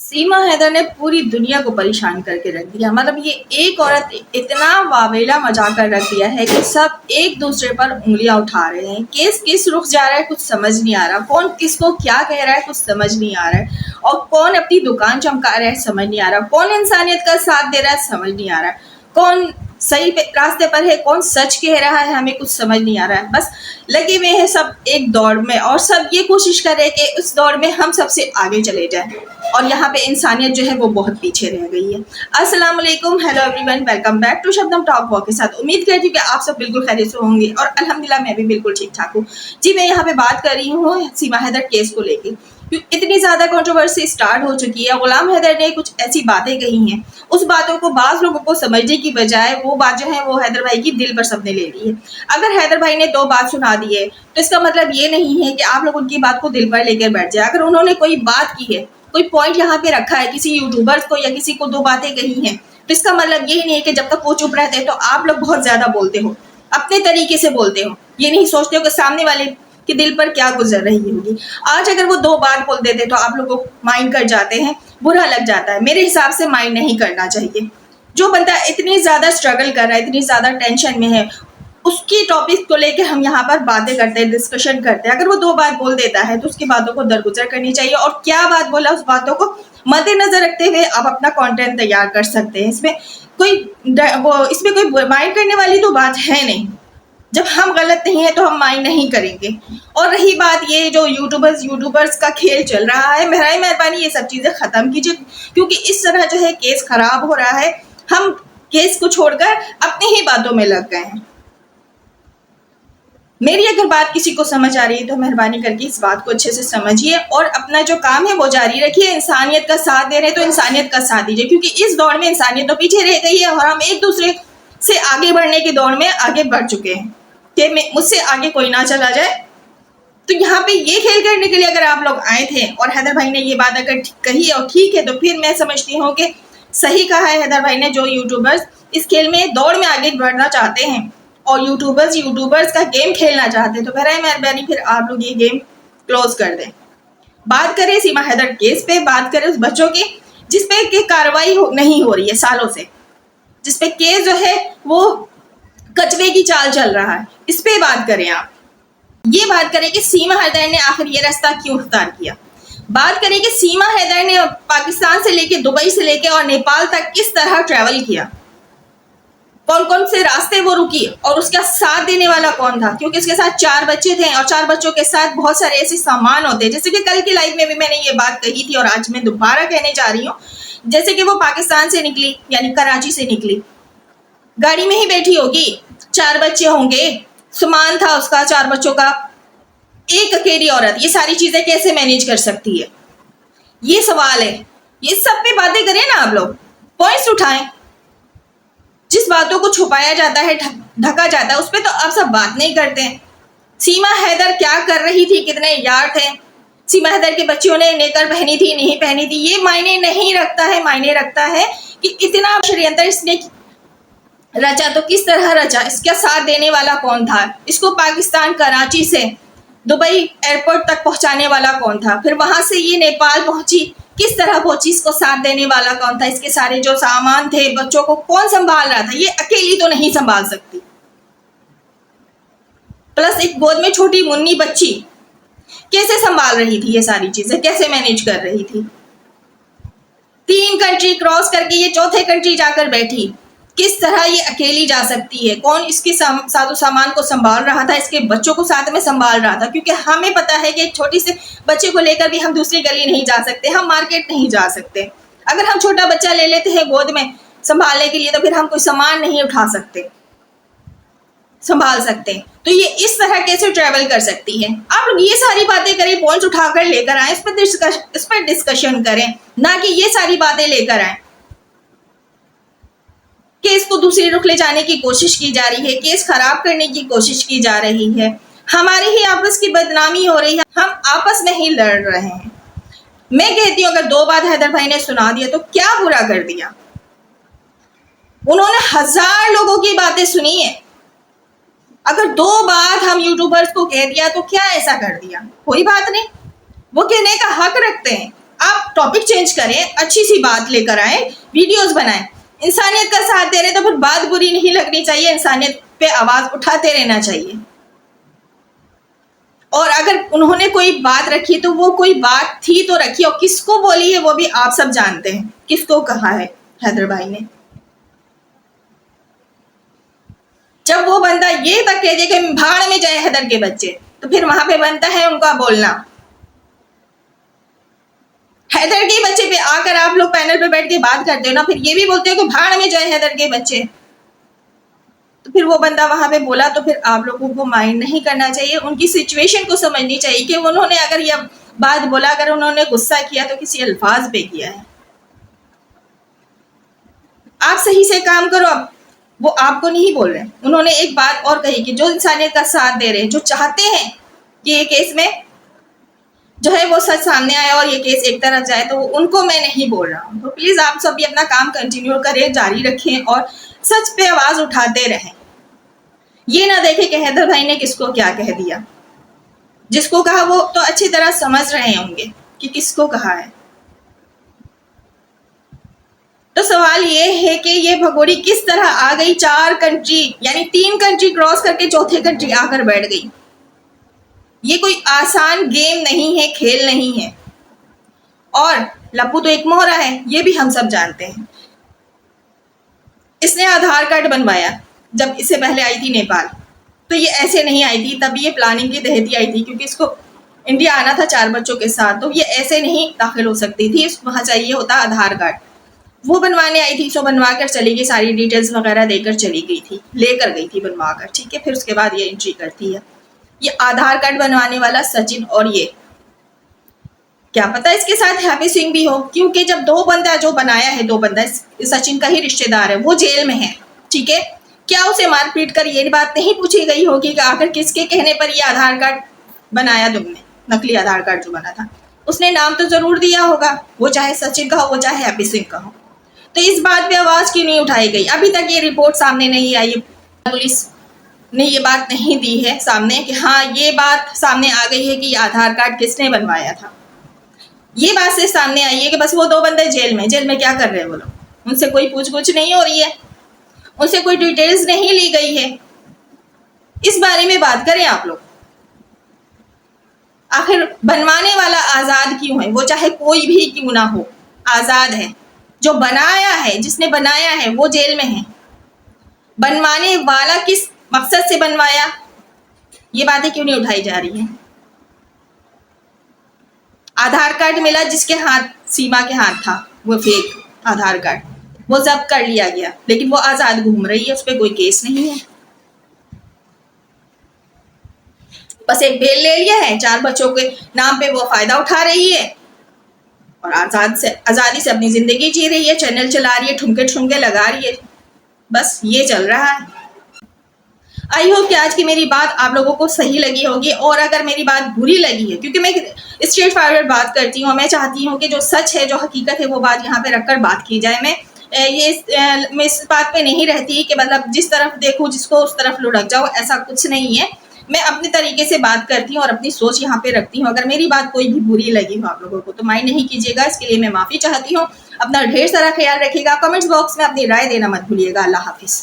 सीमा हैदर ने पूरी दुनिया को परेशान करके रख दिया। मतलब ये एक औरत इतना वावेला मचा कर रख दिया है कि सब एक दूसरे पर उंगलियां उठा रहे हैं। केस किस रुख जा रहा है कुछ समझ नहीं आ रहा, कौन किसको क्या कह रहा है कुछ समझ नहीं आ रहा है, और कौन अपनी दुकान चमका रहा है समझ नहीं आ रहा, कौन इंसानियत का साथ दे रहा है समझ नहीं आ रहा है, कौन सही रास्ते पर है, कौन सच कह रहा है, हमें कुछ समझ नहीं आ रहा है। बस लगे हुए हैं सब एक दौड़ में, और सब ये कोशिश कर रहे हैं कि उस दौड़ में हम सबसे आगे चले जाएं, और यहाँ पे इंसानियत जो है वो बहुत पीछे रह गई है। अस्सलाम वालेकुम, hello everyone, welcome back to Shabnam talk walk के साथ। उम्मीद करती हूँ कि आप सब बिल्कुल खैरियत से होंगे, और अल्हम्दुलिल्लाह मैं भी बिल्कुल ठीक ठाक हूँ। जी, मैं यहाँ पे बात कर रही हूँ सीमा हैदर केस को लेके। इतनी ज्यादा कंट्रोवर्सी स्टार्ट हो चुकी है। गुलाम हैदर ने कुछ ऐसी बातें कही हैं, उस बातों को बाज लोगों को समझने की बजाय वो बात जो है वो हैदर भाई की दिल पर सबने ले ली है। अगर हैदर भाई ने दो बात सुना दी है तो इसका मतलब ये नहीं है कि आप लोग उनकी बात को दिल पर लेकर बैठ जाए। अगर उन्होंने कोई बात की है, कोई पॉइंट यहाँ पे रखा है, किसी यूट्यूबर्स को या किसी को दो बातें कही हैं, तो इसका मतलब ये नहीं है कि जब तक वो चुप रहते हैं तो आप लोग बहुत ज्यादा बोलते हो, अपने तरीके से बोलते हो, ये नहीं सोचते हो कि सामने वाले के दिल पर क्या गुजर रही होगी। आज अगर वो दो बार बोल देते तो आप लोगों को माइंड कर जाते हैं, बुरा लग जाता है। मेरे हिसाब से माइंड नहीं करना चाहिए। जो बंदा इतनी ज्यादा स्ट्रगल कर रहा है, इतनी ज्यादा टेंशन में है, उसकी टॉपिक को लेके हम यहाँ पर बातें करते हैं, डिस्कशन करते हैं। अगर वो दो बार बोल देता है तो उसकी बातों को दरगुजर करनी चाहिए, और क्या बात बोला उस बातों को मद्देनजर रखते हुए आप अपना कंटेंट तैयार कर सकते हैं। इसमें कोई माइंड करने वाली तो बात है नहीं। जब हम गलत नहीं है तो हम माइंड नहीं करेंगे। और रही बात ये जो यूट्यूबर्स का खेल चल रहा है, मेहरबानी ये सब चीजें खत्म कीजिए, क्योंकि इस तरह जो है केस खराब हो रहा है। हम केस को छोड़कर अपनी ही बातों में लग गए हैं। मेरी अगर बात किसी को समझ आ रही है तो मेहरबानी करके इस बात को अच्छे से समझिए, और अपना जो काम है वो जारी रखिए। इंसानियत का साथ दे रहे हैं तो इंसानियत का साथ दीजिए, क्योंकि इस दौर में इंसानियत तो पीछे रह गई है और हम एक दूसरे से आगे बढ़ने की दौड़ में आगे बढ़ चुके हैं कि मुझसे आगे कोई ना चला जाए। तो यहाँ पे ये खेल करने के लिए अगर आप लोग आए थे और हैदर भाई ने ये बात अगर कही और ठीक है, तो फिर मैं समझती हूँ कि सही कहा है हैदर भाई ने। जो यूट्यूबर्स इस खेल में दौड़ में आगे बढ़ना चाहते हैं और यूट्यूबर्स का गेम खेलना चाहते हैं, तो मेहरबानी फिर आप लोग ये गेम क्लोज कर दें। बात करें सीमा हैदर केस पे, बात करें उस बच्चों की जिसपे की कार्रवाई नहीं हो रही है सालों से, जिसपे केस जो है वो कचवे की चाल चल रहा है, इस पे बात करें। आप ये बात करें कि सीमा हैदर ने आखिर ये रास्ता क्यों इख्तियार किया। बात करें कि सीमा हैदर ने पाकिस्तान से लेके दुबई से लेके और नेपाल तक किस तरह ट्रैवल किया, कौन कौन से रास्ते वो रुकी, और उसका साथ देने वाला कौन था, क्योंकि उसके साथ 4 बच्चे थे और 4 बच्चों के साथ बहुत सारे ऐसे सामान होते हैं। जैसे कि कल की लाइव में भी मैंने ये बात कही थी और आज मैं दोबारा कहने जा रही हूँ। जैसे कि वो पाकिस्तान से निकली, यानी कराची से निकली, गाड़ी में ही बैठी होगी, 4 बच्चे होंगे, सामान था उसका 4 बच्चों का, एक अकेली औरत ये सारी चीजें कैसे मैनेज कर सकती है, ये सवाल है। ये सब पे बातें करें ना, आप लोग पॉइंट्स उठाएं। जिस बातों को छुपाया जाता है, ढका जाता है, उस पर तो आप सब बात नहीं करते हैं। सीमा हैदर क्या कर रही थी, कितने यार थे, सीमा हैदर के बच्चियों ने नेकर पहनी थी नहीं पहनी थी, ये मायने नहीं रखता है। मायने रखता है कि इतना षड्यंत्र इसने रचा तो किस तरह रचा, इसका साथ देने वाला कौन था, इसको पाकिस्तान कराची से दुबई एयरपोर्ट तक पहुंचाने वाला कौन था, फिर वहां से ये नेपाल पहुंची, किस तरह पहुंची, इसको साथ देने वाला कौन था, इसके सारे जो सामान थे, बच्चों को कौन संभाल रहा था। ये अकेली तो नहीं संभाल सकती, प्लस एक गोद में छोटी मुन्नी बच्ची कैसे संभाल रही थी, ये सारी चीजें कैसे मैनेज कर रही थी। 3 कंट्री क्रॉस करके ये चौथे कंट्री जाकर बैठी, किस तरह ये अकेली जा सकती है, कौन इसके साजो सामान को संभाल रहा था, इसके बच्चों को साथ में संभाल रहा था। क्योंकि हमें पता है कि एक छोटी से बच्चे को लेकर भी हम दूसरी गली नहीं जा सकते, हम मार्केट नहीं जा सकते। अगर हम छोटा बच्चा ले लेते हैं गोद में संभालने के लिए तो फिर हम कोई सामान नहीं उठा सकते, संभाल सकते। तो ये इस तरह कैसे ट्रेवल कर सकती है। आप लोग ये सारी बातें करें, पॉइंट्स उठाकर लेकर आए, इस पर डिस्कशन करें, ना कि ये सारी बातें लेकर आए। केस को दूसरी रुख ले जाने की कोशिश की जा रही है, केस खराब करने की कोशिश की जा रही है, हमारी ही आपस की बदनामी हो रही है, हम आपस में ही लड़ रहे हैं। मैं कहती हूँ अगर 2 बात हैदर भाई ने सुना दिया तो क्या बुरा कर दिया। उन्होंने 1000 लोगों की बातें सुनी है, अगर 2 बात हम यूट्यूबर्स को कह दिया तो क्या ऐसा कर दिया, कोई बात नहीं, वो कहने का हक रखते हैं। आप टॉपिक चेंज करें, अच्छी सी बात लेकर आए, वीडियोस बनाएं। इंसानियत का साथ दे रहे तो फिर बात बुरी नहीं लगनी चाहिए, इंसानियत पे आवाज उठाते रहना चाहिए। और अगर उन्होंने कोई बात रखी तो वो कोई बात थी तो रखी, और किसको बोली है वो भी आप सब जानते हैं, किसको कहा है हैदर भाई ने। जब वो बंदा ये तक कह दे कि भाड़ में जाए हैदर के बच्चे, तो फिर वहां पे बनता है उनका बोलना। हैदर के बच्चे पे आकर आप लोग पैनल पे बैठ के बात करते हो ना, फिर ये भी बोलते हो कि भाड़ में जाए हैदर के बच्चे, तो फिर वो बंदा वहां पे बोला तो फिर आप लोगों को माइंड नहीं करना चाहिए, उनकी सिचुएशन को समझनी चाहिए कि उन्होंने अगर यह बात बोला, अगर उन्होंने गुस्सा किया तो किसी अल्फाज पे किया है। आप सही से काम करो। अब वो आपको नहीं बोल रहे, उन्होंने एक बात और कही कि जो इंसानियत का साथ दे रहे हैं, जो चाहते हैं कि ये केस में जो है वो सच सामने आए और ये केस एक तरफ जाए, तो उनको मैं नहीं बोल रहा हूँ। तो प्लीज आप सब भी अपना काम कंटिन्यू करें, जारी रखें और सच पे आवाज उठाते रहें। ये ना देखें कि हैदर भाई ने किसको क्या कह दिया, जिसको कहा वो तो अच्छी तरह समझ रहे होंगे कि किसको कहा है। तो सवाल ये है कि ये भगोड़ी किस तरह आ गई 4 कंट्री, यानी 3 कंट्री क्रॉस करके चौथे कंट्री आकर बैठ गई। ये कोई आसान गेम नहीं है, खेल नहीं है। और लप्पू तो एक मोहरा है, ये भी हम सब जानते हैं। इसने आधार कार्ड बनवाया जब इससे पहले आई थी नेपाल, तो ये ऐसे नहीं आई थी, तब ये प्लानिंग के तहत ही आई थी, क्योंकि इसको इंडिया आना था 4 बच्चों के साथ, तो ये ऐसे नहीं दाखिल हो सकती थी, वहां चाहिए होता आधार कार्ड। वो बनवाने आई थी, सो बनवा कर चली गई, सारी डिटेल्स वगैरह देकर चली गई थी, लेकर गई थी बनवा कर, ठीक है। फिर उसके बाद ये एंट्री करती है। ये आधार कार्ड बनवाने वाला सचिन, और ये क्या पता इसके साथ हैप्पी सिंह भी हो, क्योंकि जब 2 बंदा जो बनाया है, 2 बंदा सचिन का ही रिश्तेदार है, वो जेल में है, ठीक है। क्या उसे मारपीट कर ये बात नहीं पूछी गई होगी कि आखिर किसके कहने पर ये आधार कार्ड बनाया तुमने, नकली आधार कार्ड जो बना था, उसने नाम तो जरूर दिया होगा, वो चाहे सचिन का हो, वो चाहे हैप्पी सिंह का हो। तो इस बात पे आवाज क्यों नहीं उठाई गई? अभी तक ये रिपोर्ट सामने नहीं आई, पुलिस ने ये बात नहीं दी है सामने कि हाँ ये बात सामने आ गई है कि आधार कार्ड किसने बनवाया था। ये बात से सामने आई है कि बस वो 2 बंदे जेल में क्या कर रहे हैं वो लोग, उनसे कोई पूछ नहीं हो रही है, उनसे कोई डिटेल्स नहीं ली गई है। इस बारे में बात करें आप लोग। आखिर बनवाने वाला आजाद क्यों है? वो चाहे कोई भी क्यों ना हो, आजाद है। जो बनाया है, जिसने बनाया है, वो जेल में है। बनवाने वाला किस मकसद से बनवाया, ये बातें क्यों नहीं उठाई जा रही हैं? आधार कार्ड मिला जिसके हाथ, सीमा के हाथ था, वो फेक आधार कार्ड, वो जब्त कर लिया गया, लेकिन वो आजाद घूम रही है, उस पर कोई केस नहीं है। बस एक बेल ले लिया है, 4 बच्चों के नाम पे वो फायदा उठा रही है और आजादी से अपनी जिंदगी जी रही है, चैनल चला रही है, ठुमके लगा रही है, बस ये चल रहा है। आई होप कि आज की मेरी बात आप लोगों को सही लगी होगी, और अगर मेरी बात बुरी लगी है, क्योंकि मैं स्ट्रेट फॉरवर्ड बात करती हूँ, मैं चाहती हूँ कि जो सच है, जो हकीकत है, वो बात यहाँ पे रखकर बात की जाए। मैं इस बात पे नहीं रहती कि मतलब जिस तरफ देखूँ जिसको उस तरफ लुढ़क जाओ, ऐसा कुछ नहीं है। मैं अपने तरीके से बात करती हूँ और अपनी सोच यहाँ पे रखती हूँ। अगर मेरी बात कोई भी बुरी लगी हो आप लोगों को तो माइंड नहीं कीजिएगा, इसके लिए मैं माफ़ी चाहती हूँ। अपना ढेर सारा ख्याल रखिएगा, कमेंट्स बॉक्स में अपनी राय देना मत भूलिएगा। अल्लाह हाफिज़।